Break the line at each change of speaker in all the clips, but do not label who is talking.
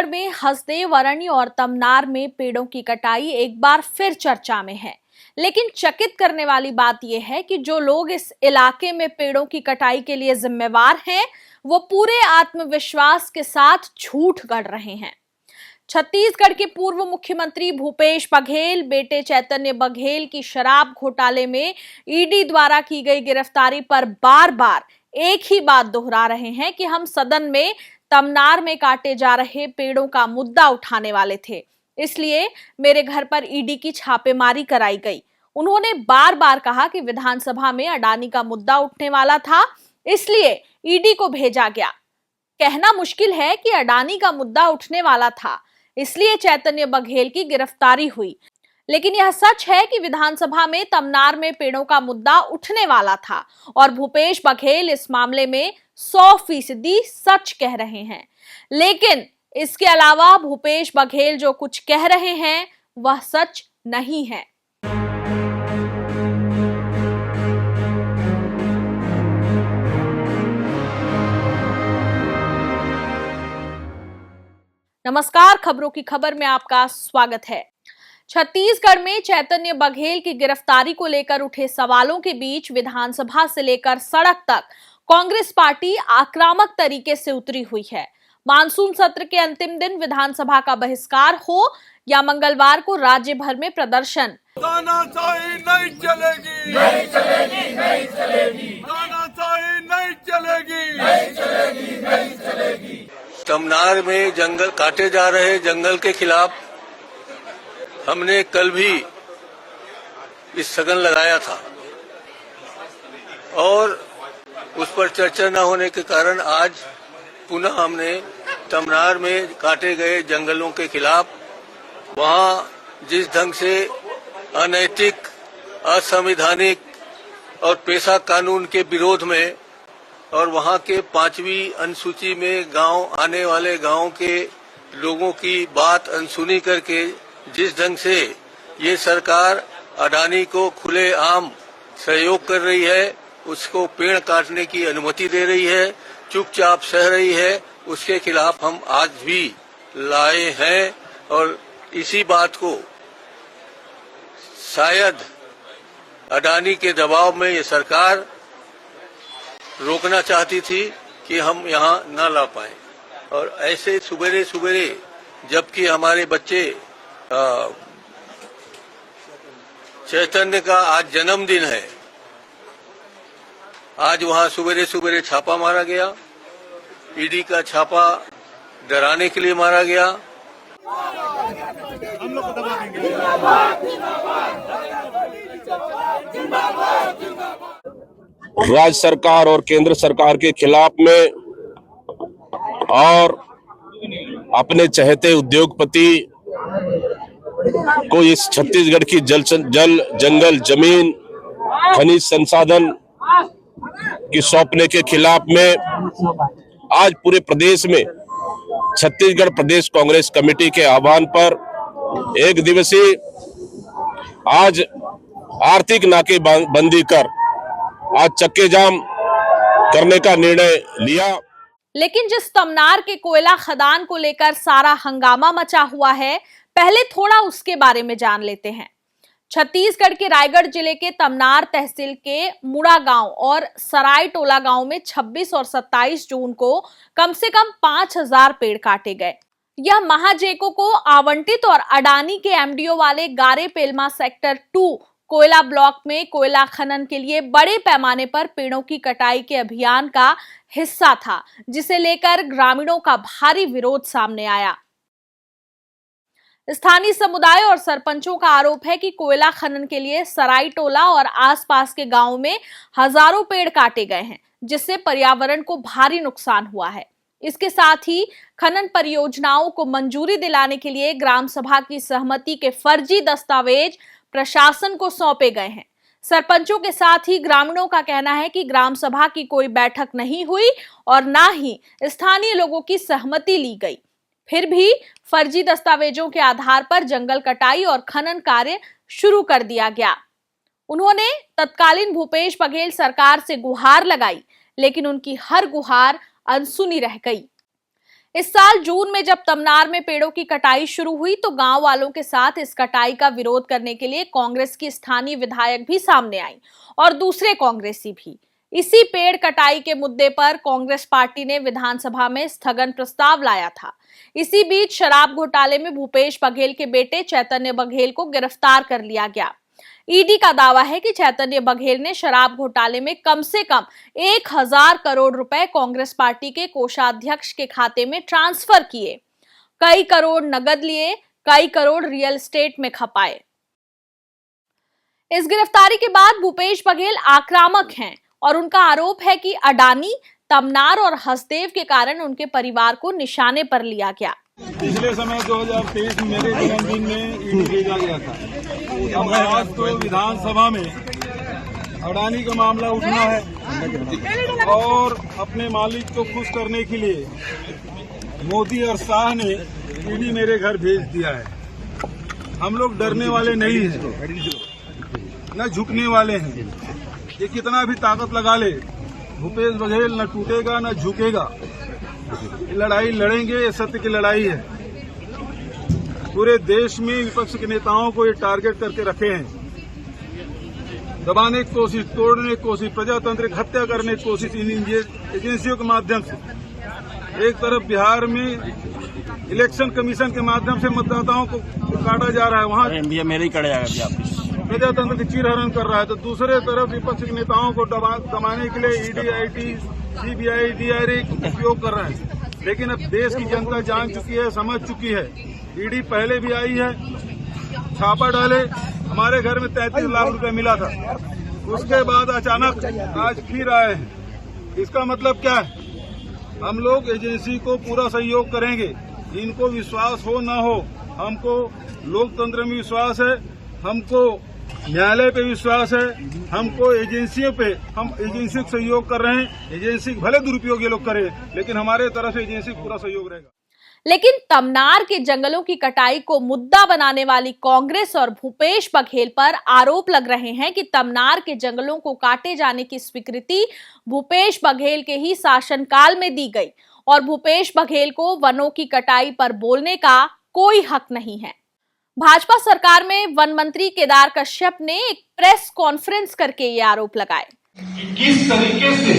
छत्तीसगढ़ में हसदेव अरण्य और तमनार में पेड़ों की कटाई एक बार फिर चर्चा में है। लेकिन चकित करने वाली बात यह है कि जो लोग इस इलाके में पेड़ों की कटाई के लिए जिम्मेवार हैं, वो पूरे आत्मविश्वास के साथ झूठ गढ़ रहे हैं। छत्तीसगढ़ के पूर्व मुख्यमंत्री भूपेश बघेल बेटे चैतन्य बघेल की शराब घोटाले में ईडी द्वारा की गई गिरफ्तारी पर बार बार एक ही बात दोहरा रहे हैं कि हम सदन में तमनार में काटे जा रहे पेड़ों का मुद्दा उठाने वाले थे, इसलिए मेरे घर पर ईडी की छापेमारी कराई गई। उन्होंने बार बार कहा कि विधानसभा में अडानी का मुद्दा उठने वाला था, इसलिए ईडी को भेजा गया। कहना मुश्किल है कि अडानी का मुद्दा उठने वाला था, इसलिए चैतन्य बघेल की गिरफ्तारी हुई, लेकिन यह सच है कि विधानसभा में तमनार में पेड़ों का मुद्दा उठने वाला था और भूपेश बघेल इस मामले में 100% सच कह रहे हैं। लेकिन इसके अलावा भूपेश बघेल जो कुछ कह रहे हैं वह सच नहीं है। नमस्कार, खबरों की खबर में आपका स्वागत है। छत्तीसगढ़ में चैतन्य बघेल की गिरफ्तारी को लेकर उठे सवालों के बीच विधानसभा से लेकर सड़क तक कांग्रेस पार्टी आक्रामक तरीके से उतरी हुई है। मानसून सत्र के अंतिम दिन विधानसभा का बहिष्कार हो या मंगलवार को राज्य भर में प्रदर्शन,
तानाशाही नहीं चलेगी, नहीं चलेगी, नहीं चलेगी, तानाशाही नहीं चलेगी, नहीं चलेगी, नहीं चलेगी। तमनार में जंगल काटे जा रहे जंगल के खिलाफ हमने कल भी इस सदन लगाया था और उस पर चर्चा न होने के कारण आज पुनः हमने तमनार में काटे गए जंगलों के खिलाफ, वहां जिस ढंग से अनैतिक, असंवैधानिक और पेशा कानून के विरोध में और वहां के 5वीं अनुसूची में गांव आने वाले गांव के लोगों की बात अनसुनी करके जिस ढंग से ये सरकार अडानी को खुलेआम सहयोग कर रही है, उसको पेड़ काटने की अनुमति दे रही है, चुपचाप सह रही है, उसके खिलाफ हम आज भी लाए हैं। और इसी बात को शायद अडानी के दबाव में ये सरकार रोकना चाहती थी कि हम यहाँ न ला पाए। और ऐसे सुबेरे सुबेरे जबकि हमारे बच्चे चैतन्य का आज जन्मदिन है, आज वहां सुबेरे सुबेरे छापा मारा गया। ईडी का छापा डराने के लिए मारा गया। हम लोग दबा देंगे।
राज्य सरकार और केंद्र सरकार के खिलाफ में और अपने चहेते उद्योगपति को इस छत्तीसगढ़ की जल जंगल जमीन खनिज संसाधन की सौंपने के खिलाफ में आज पूरे प्रदेश में छत्तीसगढ़ प्रदेश कांग्रेस कमेटी के आह्वान पर एक दिवसीय आज आर्थिक नाकेबंदी कर आज चक्के जाम करने का निर्णय लिया।
लेकिन जिस तमनार के कोयला खदान को लेकर सारा हंगामा मचा हुआ है, पहले थोड़ा उसके बारे में जान लेते हैं। छत्तीसगढ़ के रायगढ़ जिले के तमनार तहसील के मुड़ा गांव और सराय टोला गांव में 26 और 27 जून को कम से कम 5000 पेड़ काटे गए। यह महाजेको को आवंटित और अडानी के एमडीओ वाले गारे पेलमा सेक्टर 2 कोयला ब्लॉक में कोयला खनन के लिए बड़े पैमाने पर पेड़ों की कटाई के अभियान का हिस्सा था, जिसे लेकर ग्रामीणों का भारी विरोध सामने आया। स्थानीय समुदाय और सरपंचों का आरोप है कि कोयला खनन के लिए सराय टोला और आसपास के गांवों में हजारों पेड़ काटे गए हैं, जिससे पर्यावरण को भारी नुकसान हुआ है। इसके साथ ही खनन परियोजनाओं को मंजूरी दिलाने के लिए ग्राम सभा की सहमति के फर्जी दस्तावेज प्रशासन को सौंपे गए हैं। सरपंचों के साथ ही ग्रामीणों का कहना है कि ग्राम सभा की कोई बैठक नहीं हुई और ना ही स्थानीय लोगों की सहमति ली गई। फिर भी फर्जी दस्तावेजों के आधार पर जंगल कटाई और खनन कार्य शुरू कर दिया गया। उन्होंने तत्कालीन भूपेश बघेल सरकार से गुहार लगाई, लेकिन उनकी हर गुहार अनसुनी रह गई। इस साल जून में जब तमनार में पेड़ों की कटाई शुरू हुई तो गांव वालों के साथ इस कटाई का विरोध करने के लिए कांग्रेस की स्थानीय विधायक भी सामने आई और दूसरे कांग्रेसी भी। इसी पेड़ कटाई के मुद्दे पर कांग्रेस पार्टी ने विधानसभा में स्थगन प्रस्ताव लाया था। इसी बीच शराब घोटाले में भूपेश बघेल के बेटे चैतन्य बघेल को गिरफ्तार कर लिया गया। ईडी का दावा है कि चैतन्य बघेल ने शराब घोटाले में कम से कम 1000 करोड़ रुपए कांग्रेस पार्टी के कोषाध्यक्ष के खाते में ट्रांसफर किए, कई करोड़ नगद लिए, कई करोड़ रियल एस्टेट में खपाए। इस गिरफ्तारी के बाद भूपेश बघेल आक्रामक हैं और उनका आरोप है कि अडानी, तमनार और हसदेव के कारण उनके परिवार को निशाने पर लिया गया।
पिछले समय 2023 में मेरे जन्मदिन में ईडी भेजा गया था। अब आज तो विधानसभा में अडानी का मामला उठना है और अपने मालिक को खुश करने के लिए मोदी और शाह ने ईडी मेरे घर भेज दिया है। हम लोग डरने वाले नहीं हैं, न झुकने वाले हैं। ये कितना भी ताकत लगा ले, भूपेश बघेल न टूटेगा न झुकेगा। ये लड़ाई लड़ेंगे, ये सत्य की लड़ाई है। पूरे देश में विपक्ष के नेताओं को ये टारगेट करके रखे हैं, दबाने की कोशिश, तोड़ने की कोशिश, प्रजातंत्र की हत्या करने की कोशिश इन एजेंसियों के माध्यम से। एक तरफ बिहार में इलेक्शन कमीशन के माध्यम से मतदाताओं को काटा जा रहा है, वहाँ
मेरे ही कड़े
प्रजातंत्र की चीरहरण कर रहा है, तो दूसरे तरफ विपक्ष के नेताओं को दबाने के लिए ईडी, आईटी, सीबीआई, डीआरए उपयोग कर रहे हैं। लेकिन अब देश की जनता जान चुकी है, समझ चुकी है। ईडी पहले भी आई है, छापा डाले, हमारे घर में 33 लाख रुपए मिला था। उसके बाद अचानक आज फिर आए हैं। इसका मतलब क्या है? हम लोग एजेंसी को पूरा सहयोग करेंगे। इनको विश्वास हो न हो, हमको लोकतंत्र में विश्वास है, हमको न्यायालय पे विश्वास है, हमको एजेंसियों पे, हम एजेंसी को सहयोग कर रहे हैं। एजेंसी भले दुरुपयोग ये लोग करें, लेकिन हमारे तरफ से एजेंसी पूरा सहयोग रहेगा।
लेकिन तमनार के जंगलों की कटाई को मुद्दा बनाने वाली कांग्रेस और भूपेश बघेल पर आरोप लग रहे हैं कि तमनार के जंगलों को काटे जाने की स्वीकृति भूपेश बघेल के ही शासनकाल में दी गई और भूपेश बघेल को वनों की कटाई पर बोलने का कोई हक नहीं है। भाजपा सरकार में वन मंत्री केदार कश्यप ने एक प्रेस कॉन्फ्रेंस करके ये आरोप लगाए।
किस तरीके से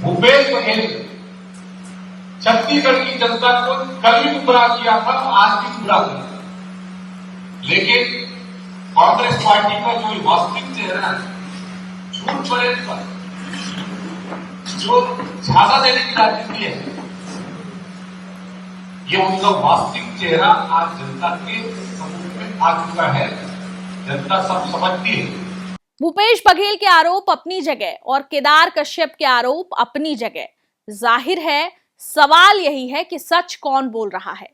भूपेश बघेल छत्तीसगढ़ की जनता को कल भी गुमराह किया था, आज भी गुमराह किया। लेकिन कांग्रेस पार्टी का जो वास्तविक चेहरा है, झूठ बोलने पर जो झांसा देने की राजनीति है, ये उनका वास्तविक चेहरा आज जनता के समूह में आ चुका है। जनता सब समझती है।
भूपेश बघेल के आरोप अपनी जगह और केदार कश्यप के आरोप अपनी जगह। जाहिर है, सवाल यही है कि सच कौन बोल रहा है।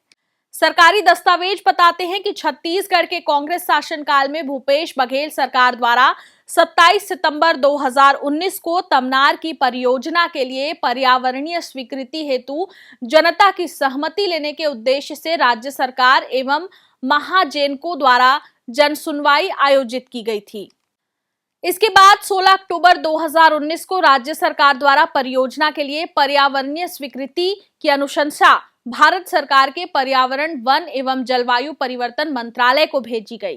सरकारी दस्तावेज बताते हैं कि छत्तीसगढ़ के कांग्रेस शासनकाल में भूपेश बघेल सरकार द्वारा 27 सितंबर 2019 को तमनार की परियोजना के लिए पर्यावरणीय स्वीकृति हेतु जनता की सहमति लेने के उद्देश्य से राज्य सरकार एवं महाजेनको द्वारा जनसुनवाई आयोजित की गई थी। इसके बाद 16 अक्टूबर 2019 को राज्य सरकार द्वारा परियोजना के लिए पर्यावरणीय स्वीकृति की अनुशंसा भारत सरकार के पर्यावरण, वन एवं जलवायु परिवर्तन मंत्रालय को भेजी गई।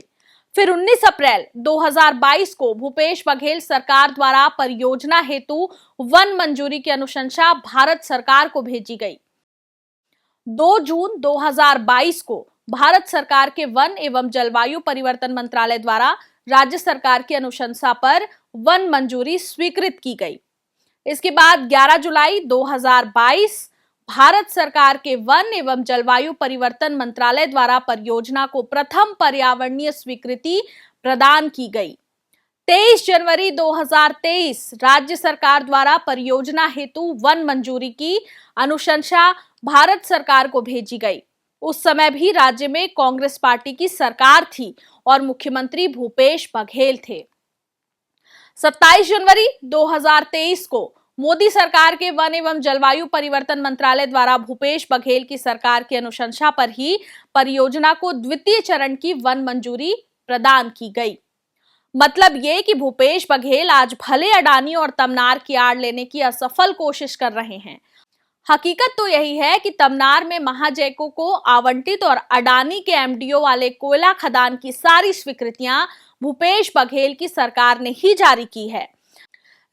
फिर 19 अप्रैल 2022 को भूपेश बघेल सरकार द्वारा परियोजना हेतु वन मंजूरी की अनुशंसा भारत सरकार को भेजी गई। 2 जून 2022 को भारत सरकार के वन एवं जलवायु परिवर्तन मंत्रालय द्वारा राज्य सरकार की अनुशंसा पर वन मंजूरी स्वीकृत की गई। इसके बाद 11 जुलाई 2022 भारत सरकार के वन एवं जलवायु परिवर्तन मंत्रालय द्वारा परियोजना को प्रथम पर्यावरणीय स्वीकृति प्रदान की गई। 23 जनवरी 2023 राज्य सरकार द्वारा परियोजना हेतु वन मंजूरी की अनुशंसा भारत सरकार को भेजी गई। उस समय भी राज्य में कांग्रेस पार्टी की सरकार थी और मुख्यमंत्री भूपेश बघेल थे। 27 जनवरी 2023 को मोदी सरकार के वन एवं जलवायु परिवर्तन मंत्रालय द्वारा भूपेश बघेल की सरकार की अनुशंसा पर ही परियोजना को द्वितीय चरण की वन मंजूरी प्रदान की गई। मतलब ये कि भूपेश बघेल आज भले अडानी और तमनार की आड़ लेने की असफल कोशिश कर रहे हैं, हकीकत तो यही है कि तमनार में महाजैको को आवंटित और अडानी के एमडीओ वाले कोयला खदान की सारी स्वीकृतियां भूपेश बघेल की सरकार ने ही जारी की है।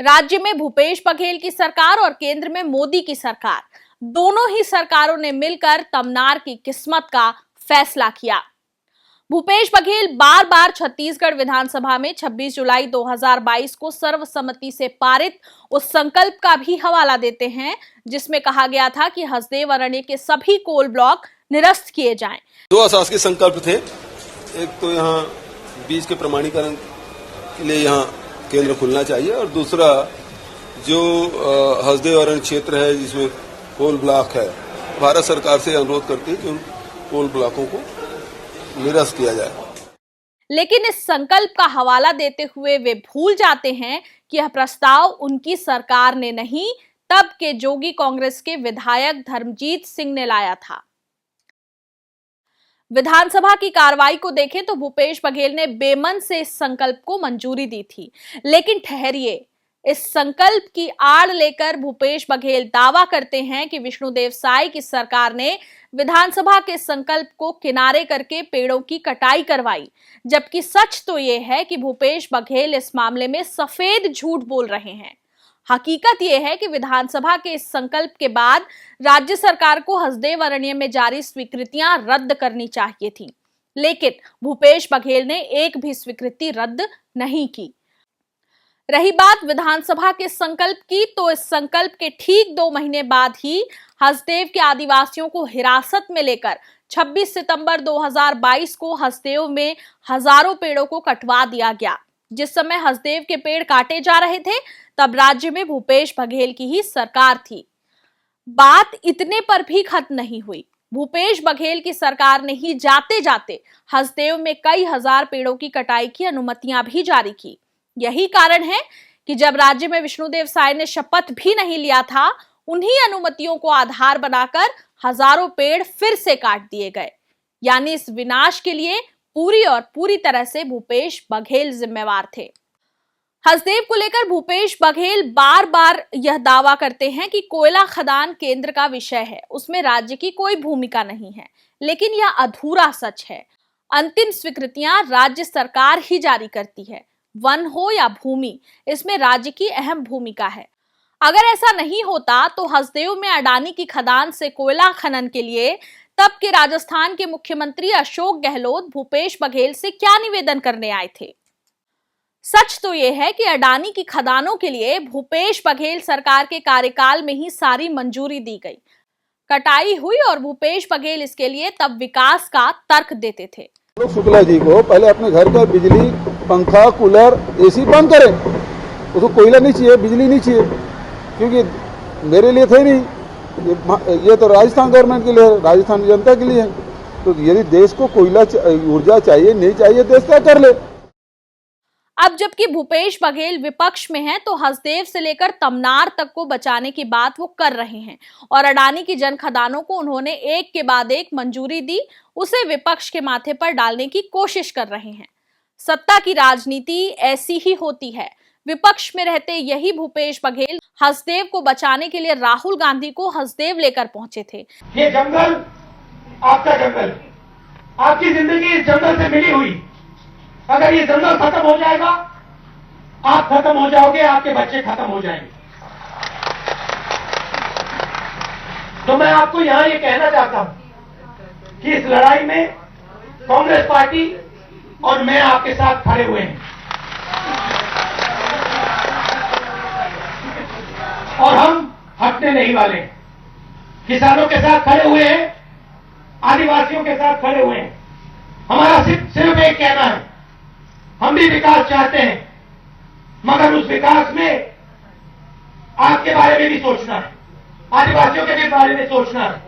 राज्य में भूपेश बघेल की सरकार और केंद्र में मोदी की सरकार, दोनों ही सरकारों ने मिलकर तमनार की किस्मत का फैसला किया। भूपेश बघेल बार बार छत्तीसगढ़ विधानसभा में 26 जुलाई 2022 को सर्वसम्मति से पारित उस संकल्प का भी हवाला देते हैं जिसमें कहा गया था कि हसदेव अरण्य के सभी कोल ब्लॉक निरस्त किए जाएं।
दो अशासकीय संकल्प थे। एक तो यहाँ बीज के प्रमाणीकरण के लिए यहाँ केंद्र खुलना चाहिए और दूसरा जो हसदेव अरण्य क्षेत्र है जिसमें कोल ब्लॉक है, भारत सरकार से अनुरोध करती है कि उन कोल ब्लॉकों को निरस्त किया जाए।
लेकिन इस संकल्प का हवाला देते हुए वे भूल जाते हैं कि यह प्रस्ताव उनकी सरकार ने नहीं, तब के जोगी कांग्रेस के विधायक धर्मजीत सिंह ने लाया था। विधानसभा की कार्रवाई को देखें तो भूपेश बघेल ने बेमन से इस संकल्प को मंजूरी दी थी। लेकिन ठहरिए, इस संकल्प की आड़ लेकर भूपेश बघेल दावा करते हैं कि विष्णुदेव साय की सरकार ने विधानसभा के संकल्प को किनारे करके पेड़ों की कटाई करवाई, जबकि सच तो यह है कि भूपेश बघेल इस मामले में सफेद झूठ बोल रहे हैं। हकीकत यह है कि विधानसभा के इस संकल्प के बाद राज्य सरकार को हसदेव अरण्य में जारी स्वीकृतियां रद्द करनी चाहिए थी, लेकिन भूपेश बघेल ने एक भी स्वीकृति रद्द नहीं की। रही बात विधानसभा के संकल्प की, तो इस संकल्प के ठीक 2 महीने बाद ही हसदेव के आदिवासियों को हिरासत में लेकर 26 सितंबर 2022 को हसदेव में हजारों पेड़ों को कटवा दिया गया। जिस समय हसदेव के पेड़ काटे जा रहे थे तब राज्य में भूपेश बघेल की ही सरकार थी। बात इतने पर भी खत्म नहीं हुई। भूपेश बघेल की सरकार ने ही जाते जाते हसदेव में कई हजार पेड़ों की कटाई की अनुमतियां भी जारी की। यही कारण है कि जब राज्य में विष्णुदेव साय ने शपथ भी नहीं लिया था, उन्हीं अनुमतियों को आधार बनाकर हजारों पेड़ फिर से काट दिए गए। यानी इस विनाश के लिए पूरी तरह से भूपेश बघेल जिम्मेवार थे। हसदेव को लेकर भूपेश बघेल बार बार यह दावा करते हैं कि कोयला खदान केंद्र का विषय है, उसमें राज्य की कोई भूमिका नहीं है। लेकिन यह अधूरा सच है। अंतिम स्वीकृतियां राज्य सरकार ही जारी करती है। वन हो या भूमि, इसमें राज्य की अहम भूमिका है। अगर ऐसा नहीं होता तो हसदेव में अडानी की खदान से कोयला खनन के लिए तब के राजस्थान के मुख्यमंत्री अशोक गहलोत भूपेश बघेल से क्या निवेदन करने आए थे। सच तो यह है कि अडानी की खदानों के लिए भूपेश बघेल सरकार के कार्यकाल में ही सारी मंजूरी दी गई, कटाई हुई और भूपेश बघेल इसके लिए तब विकास का तर्क देते थे।
शुक्ला जी को पहले अपने घर का बिजली, पंखा, कूलर, एसी बंद करें। उसको कोयला नहीं चाहिए, बिजली नहीं चाहिए, क्योंकि मेरे लिए थे नहीं, ये तो राजस्थान गवर्नमेंट के लिए, राजस्थान जनता के लिए है। तो यदि देश को कोयला ऊर्जा चाहिए, नहीं चाहिए, देश क्या कर ले।
अब जबकि भूपेश बघेल विपक्ष में हैं, तो हसदेव से लेकर तमनार तक को बचाने की बात वो कर रहे हैं और अडानी की जन खदानों को उन्होंने एक के बाद एक मंजूरी दी, उसे विपक्ष के माथे पर डालने की कोशिश कर रहे हैं। सत्ता की राजनीति ऐसी ही होती है। विपक्ष में रहते यही भूपेश बघेल हसदेव को बचाने के लिए राहुल गांधी को हसदेव लेकर पहुंचे थे।
ये जंगल आपका जंगल, आपकी जिंदगी इस जंगल से मिली हुई। अगर ये जंगल खत्म हो जाएगा, आप खत्म हो जाओगे, आपके बच्चे खत्म हो जाएंगे। तो मैं आपको यहां ये कहना चाहता हूं कि इस लड़ाई में कांग्रेस पार्टी और मैं आपके साथ खड़े हुए हैं और हम हटने नहीं वाले हैं। किसानों के साथ खड़े हुए हैं, आदिवासियों के साथ खड़े हुए हैं। हमारा सिर्फ एक कहना है, हम भी विकास चाहते हैं, मगर उस विकास में आपके बारे में भी सोचना है, आदिवासियों के भी बारे में सोचना है,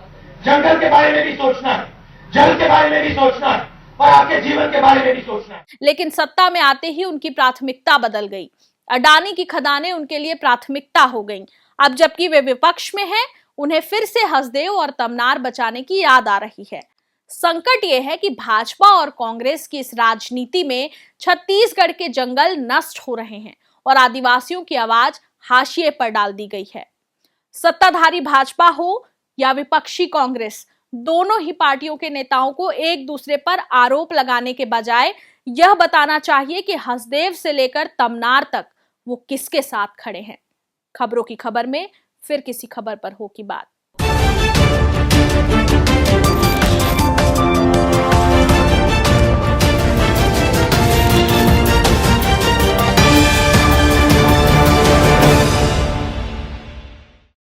जंगल के बारे में भी सोचना है, जल के बारे में भी सोचना है और आपके जीवन के बारे में भी सोचना है।
लेकिन सत्ता में आते ही उनकी प्राथमिकता बदल गई। अडानी की खदानें उनके लिए प्राथमिकता हो गईं। अब जबकि वे विपक्ष में हैं, उन्हें फिर से हसदेव और तमनार बचाने की याद आ रही है। संकट यह है कि भाजपा और कांग्रेस की इस राजनीति में छत्तीसगढ़ के जंगल नष्ट हो रहे हैं और आदिवासियों की आवाज हाशिए पर डाल दी गई है। सत्ताधारी भाजपा हो या विपक्षी कांग्रेस, दोनों ही पार्टियों के नेताओं को एक दूसरे पर आरोप लगाने के बजाय यह बताना चाहिए कि हसदेव से लेकर तमनार तक वो किसके साथ खड़े हैं। खबरों की खबर में फिर किसी खबर पर हो की बात।